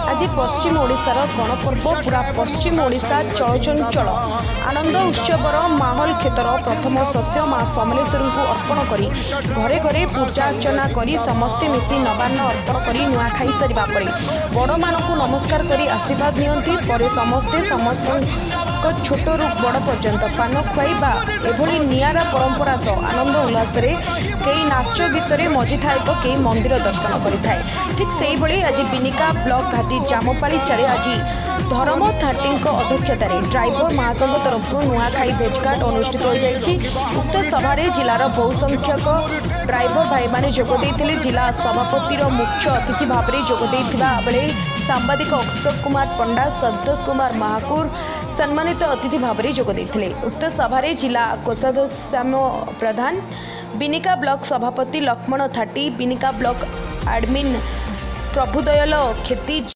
आज पश्चिम ओडिशार गणपर्व पूरा पश्चिम ओडिशा चलचंचल आनंद उत्सवर माहौल क्षेत्र प्रथम शस्य माँ समलेश्वरी को अर्पण करी घरे घरे पूजा अर्चना करी समस्ते मिसी नवान्न अर्पण करी नुआ खाई सारिबा परे बड़ मानकु नमस्कार करी आशीर्वाद नियंती परे समस्ते समस्त छोटरू बड़ पर्यंत पान खुआइबा एभली नियारा परंपरा सह आनंद उल्लास कई नाच गीत मजी थाए तो कई मंदिर दर्शन करिथाए। ठीक से ही आज बिनिका ब्लॉक घाटी जामपाली चारे आज धर्म थाटी अध्यक्षतार ड्राइवर महासंघ तरफ नुआखाई भेटघाट अनुष्ठित हो जाएगी। उक्त सभार जिलार बहुसंख्यक ड्राइवर भाई माने जोगदे जिला सभापतिर मुख्य अतिथि भाव में जोगदे बेले सांबादिक अक्षय कुमार पंडा संतोष कुमार महाकुर सम्मानित अतिथि भाव में जोगदे। उक्त सभार जिला कोषाध्यक्ष श्याम प्रधान बिनिका ब्लॉक सभापति लक्ष्मण थाटी बिनिका ब्लॉक एडमिन प्रभुदयाल खेती